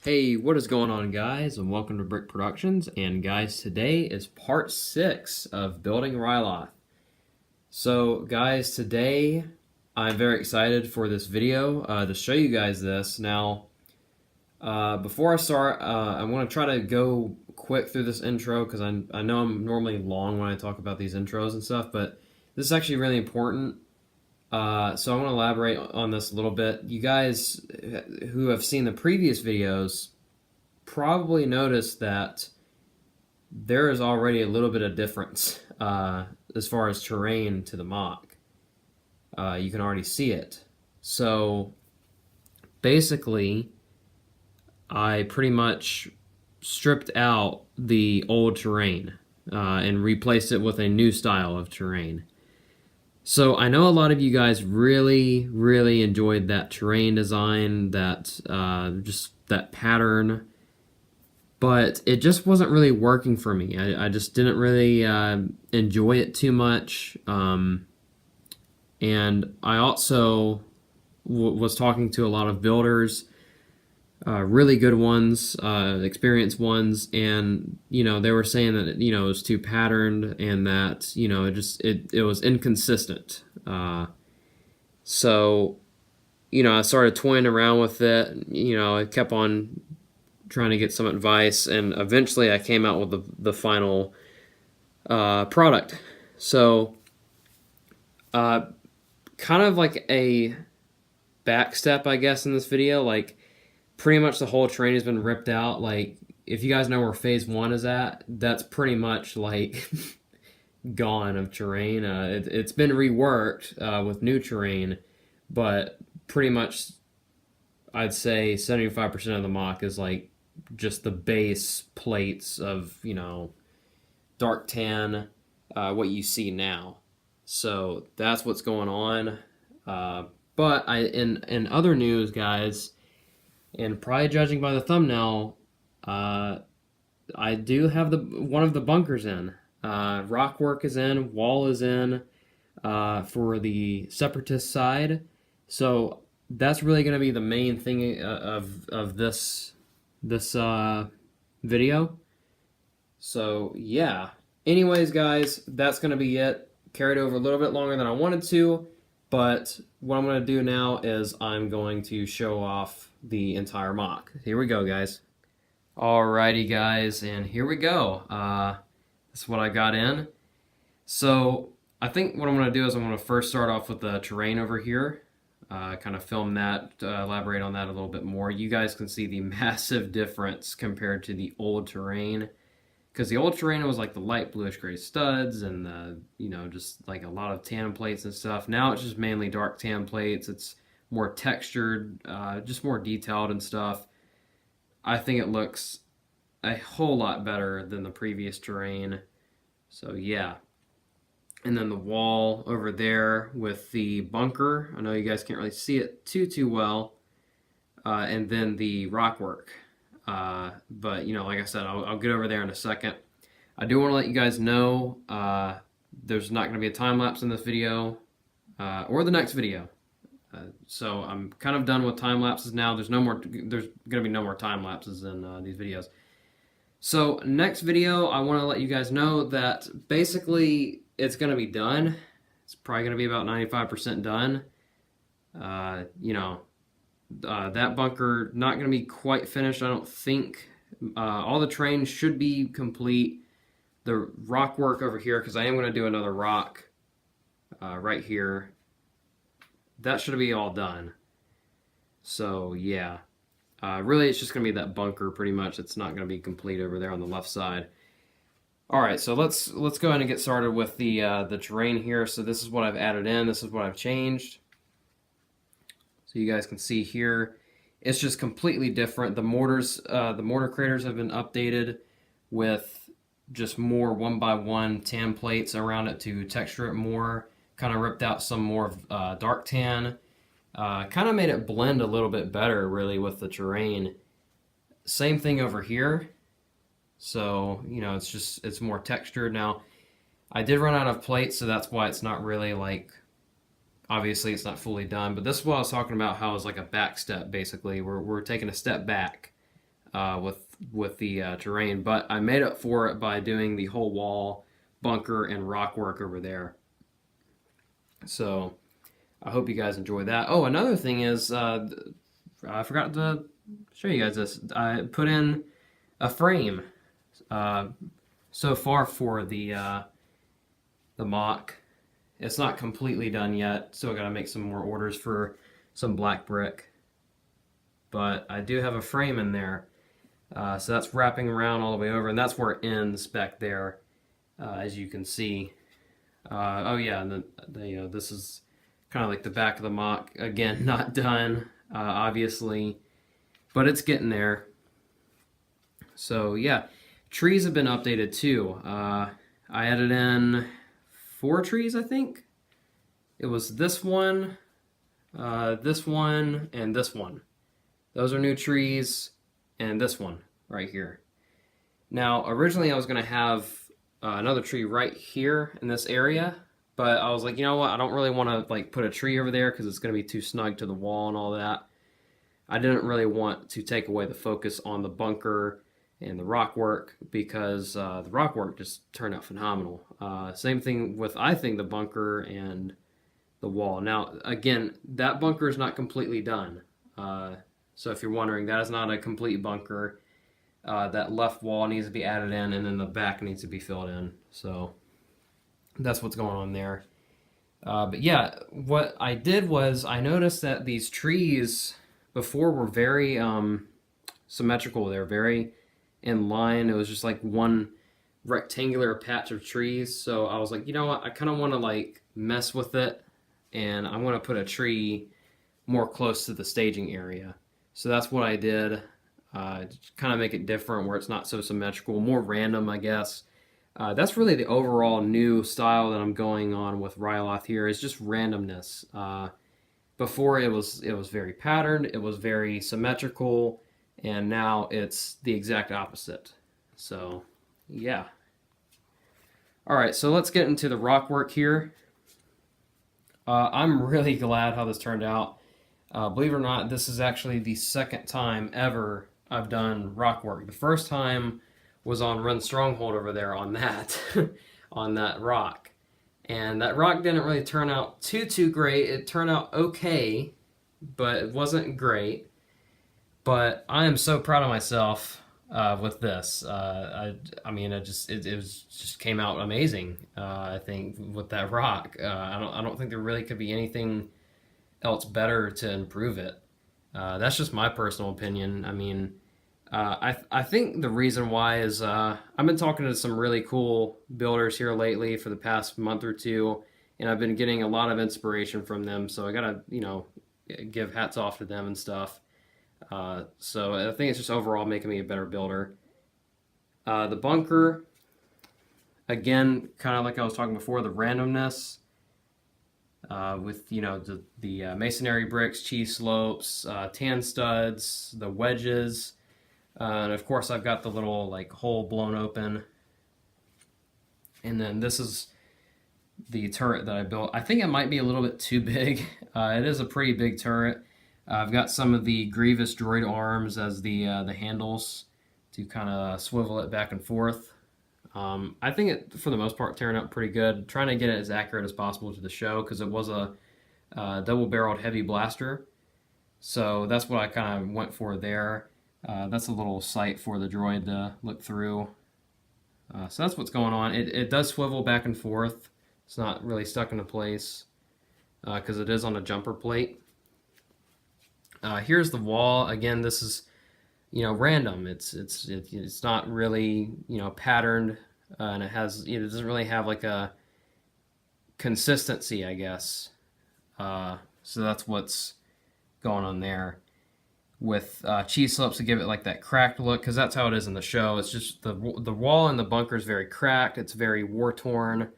Hey, what is going on, guys, and welcome to Brick Productions. And guys, today is part 6 of Building Ryloth. So guys, today I'm very excited for this video to show you guys this. Now, before I start, I want to try to go quick through this intro because I know I'm normally long when I talk about these intros and stuff, but this is actually really important. So I want to elaborate on this a little bit. You guys who have seen the previous videos probably noticed that there is already a little bit of difference as far as terrain to the mock. You can already see it. So basically, I pretty much stripped out the old terrain and replaced it with a new style of terrain. So I know a lot of you guys really enjoyed that terrain design, that just that pattern, but it just wasn't really working for me. I just didn't really enjoy it too much, and I also was talking to a lot of builders, really good ones, experienced ones, and they were saying that it was too patterned and that it was inconsistent. So I started toying around with it. I kept on trying to get some advice, and eventually I came out with the final product. So kind of like a back step, I guess, in this video. Like, pretty much the whole terrain has been ripped out. Like, if you guys know where phase 1 is at, that's pretty much like gone of terrain. It's been reworked with new terrain, but pretty much I'd say 75% of the mock is like just the base plates of dark tan, what you see now. So that's what's going on. But in other news, guys, and probably judging by the thumbnail, I do have one of the bunkers in. Rock work is in, wall is in for the separatist side. So that's really going to be the main thing of this video. So yeah. Anyways, guys, that's going to be it. Carried over a little bit longer than I wanted to, but what I'm going to do now is I'm going to show off the entire mock. Here we go, guys. Alrighty, guys, and here we go. This is what I got in. So I think what I'm going to do is I'm going to first start off with the terrain over here. Kind of film that, elaborate on that a little bit more. You guys can see the massive difference compared to the old terrain, because the old terrain was like the light bluish gray studs and the just like a lot of tan plates and stuff. Now it's just mainly dark tan plates. It's more textured, just more detailed and stuff. I think it looks a whole lot better than the previous terrain. So yeah. And then the wall over there with the bunker. I know you guys can't really see it too well. And then the rock work. But like I said, I'll get over there in a second. I do want to let you guys know there's not going to be a time lapse in this video or the next video. So I'm kind of done with time lapses now. There's going to be no more time lapses in these videos. So next video, I want to let you guys know that basically it's going to be done. It's probably going to be about 95% done. That bunker not going to be quite finished, I don't think. All the terrain should be complete. The rock work over here, because I am going to do another rock right here. That should be all done. So yeah, really it's just going to be that bunker pretty much. It's not going to be complete over there on the left side. All right, so let's go ahead and get started with the terrain here. So this is what I've added in. This is what I've changed. So you guys can see here, it's just completely different. The mortar craters have been updated with just more 1x1 tan plates around it to texture it more. Kind of ripped out some more dark tan. Kind of made it blend a little bit better, really, with the terrain. Same thing over here. So, it's more textured. Now, I did run out of plates, so that's why it's not really like, obviously it's not fully done, but this is what I was talking about, how it's like a back step, basically. We're taking a step back with the terrain, but I made up for it by doing the whole wall, bunker, and rock work over there. So I hope you guys enjoy that. Oh, another thing is, I forgot to show you guys this. I put in a frame so far for the mock. It's not completely done yet. Still got to make some more orders for some black brick. But I do have a frame in there. So that's wrapping around all the way over, and that's where it ends back there, as you can see. Oh yeah, and this is kind of like the back of the mock. Again, not done, obviously, but it's getting there. So yeah, trees have been updated too. I added in 4 trees, I think. It was this one, and this one. Those are new trees, and this one right here. Now, originally I was going to have another tree right here in this area, but I was like, you know what? I don't really want to like put a tree over there because it's going to be too snug to the wall and all that. I didn't really want to take away the focus on the bunker and the rock work because the rock work just turned out phenomenal. Same thing with, I think, the bunker and the wall. Now, again, that bunker is not completely done. So if you're wondering, that is not a complete bunker. That left wall needs to be added in, and then the back needs to be filled in. So that's what's going on there. But yeah, what I did was I noticed that these trees before were very symmetrical. They were very in line. It was just like one rectangular patch of trees. So I was like, you know what? I kind of want to like mess with it, and I want to put a tree more close to the staging area. So that's what I did. Kind of make it different where it's not so symmetrical, more random, I guess. That's really the overall new style that I'm going on with Ryloth here, is just randomness. Before it was very patterned, it was very symmetrical, and now it's the exact opposite. So yeah. Alright, so let's get into the rock work here. I'm really glad how this turned out. Believe it or not, this is actually the second time ever I've done rock work. The first time was on Run Stronghold over there on that, on that rock. And that rock didn't really turn out too great. It turned out okay, but it wasn't great. But I am so proud of myself with this. I mean, it just came out amazing. I think with that rock, I don't think there really could be anything else better to improve it. That's just my personal opinion. I mean, I think the reason why is I've been talking to some really cool builders here lately for the past month or two, and I've been getting a lot of inspiration from them. So I gotta, give hats off to them and stuff. So I think it's just overall making me a better builder. The bunker, again, kind of like I was talking before, the randomness. With the masonry bricks, cheese slopes, tan studs, the wedges, and of course I've got the little like hole blown open. And then this is the turret that I built. I think it might be a little bit too big. It is a pretty big turret. I've got some of the Grievous droid arms as the handles to kind of swivel it back and forth. I think it, for the most part, turned out pretty good. Trying to get it as accurate as possible to the show because it was a double-barreled heavy blaster. So that's what I kind of went for there. That's a little sight for the droid to look through. So that's what's going on. It does swivel back and forth. It's not really stuck into place because it is on a jumper plate. Here's the wall. Again, this is random. It's not really patterned, and it doesn't really have like a consistency, I guess. So that's what's going on there with cheese slopes to give it like that cracked look, because that's how it is in the show. It's just the wall in the bunker is very cracked. It's very war torn.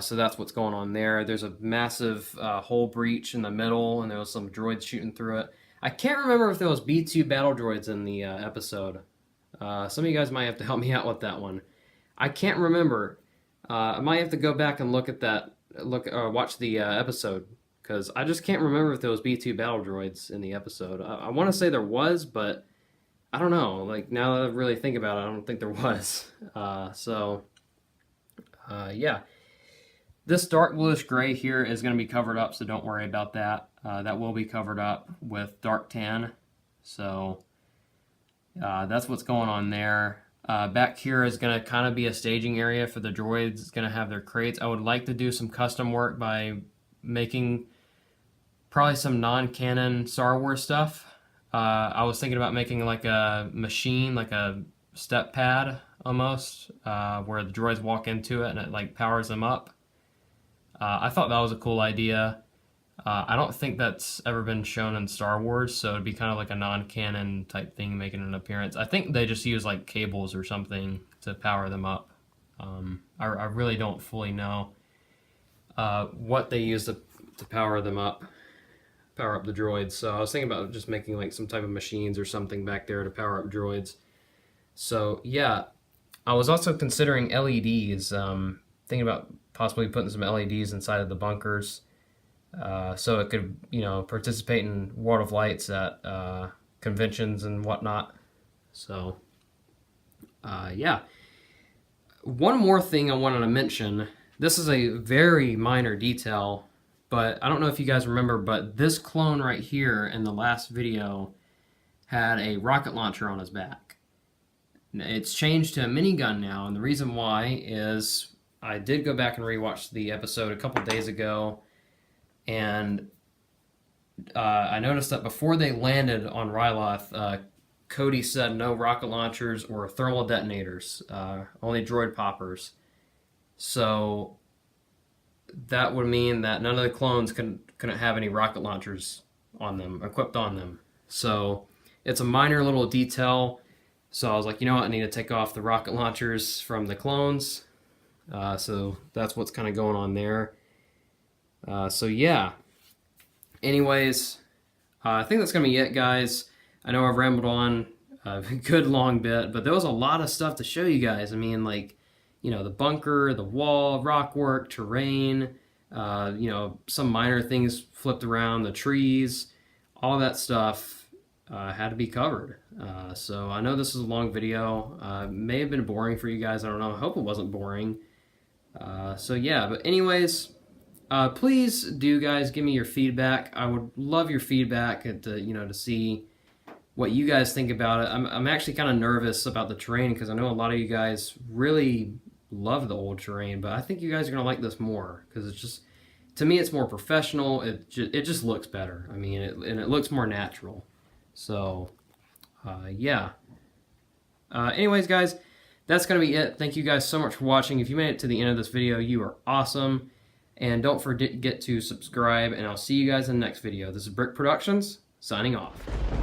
So that's what's going on there. There's a massive hole breach in the middle, and there was some droids shooting through it. I can't remember if there was B2 battle droids in the episode. Some of you guys might have to help me out with that one. I can't remember. I might have to go back and look at that, watch the episode, because I just can't remember if there was B2 battle droids in the episode. I want to say there was, but I don't know, like now that I really think about it, I don't think there was. Yeah. This dark bluish gray here is going to be covered up, so don't worry about that. That will be covered up with dark tan. So that's what's going on there. Back here is going to kind of be a staging area for the droids. It's going to have their crates. I would like to do some custom work by making probably some non-canon Star Wars stuff. I was thinking about making like a machine, like a step pad almost, where the droids walk into it and it like powers them up. I thought that was a cool idea. I don't think that's ever been shown in Star Wars, so it'd be kind of like a non-canon type thing making an appearance. I think they just use like cables or something to power them up. I really don't fully know what they use to power them up, power up the droids. So I was thinking about just making like some type of machines or something back there to power up droids. So yeah, I was also considering LEDs, thinking about possibly putting some LEDs inside of the bunkers, so it could, you know, participate in World of Lights at conventions and whatnot. So yeah. One more thing I wanted to mention. This is a very minor detail, but I don't know if you guys remember, but this clone right here in the last video had a rocket launcher on his back. It's changed to a minigun now, and the reason why is I did go back and rewatch the episode a couple days ago, and I noticed that before they landed on Ryloth, Cody said no rocket launchers or thermal detonators, only droid poppers. So that would mean that none of the clones couldn't have any rocket launchers on them, equipped on them. So it's a minor little detail. So I was like, you know what, I need to take off the rocket launchers from the clones. So that's what's kind of going on there. So yeah. Anyways, I think that's going to be it, guys. I know I've rambled on a good long bit, but there was a lot of stuff to show you guys. I mean, like, you know, the bunker, the wall, rock work, terrain, you know, some minor things flipped around, the trees, all that stuff had to be covered. So I know this is a long video. May have been boring for you guys. I don't know. I hope it wasn't boring. So yeah, but anyways, please do, guys, give me your feedback. I would love your feedback to see what you guys think about it. I'm actually kind of nervous about the terrain because I know a lot of you guys really love the old terrain, but I think you guys are gonna like this more because it's just, to me, it's more professional. It just looks better. I mean, it looks more natural. So yeah. Anyways, guys, that's gonna be it. Thank you guys so much for watching. If you made it to the end of this video, you are awesome. And don't forget to subscribe, and I'll see you guys in the next video. This is Brick Productions, signing off.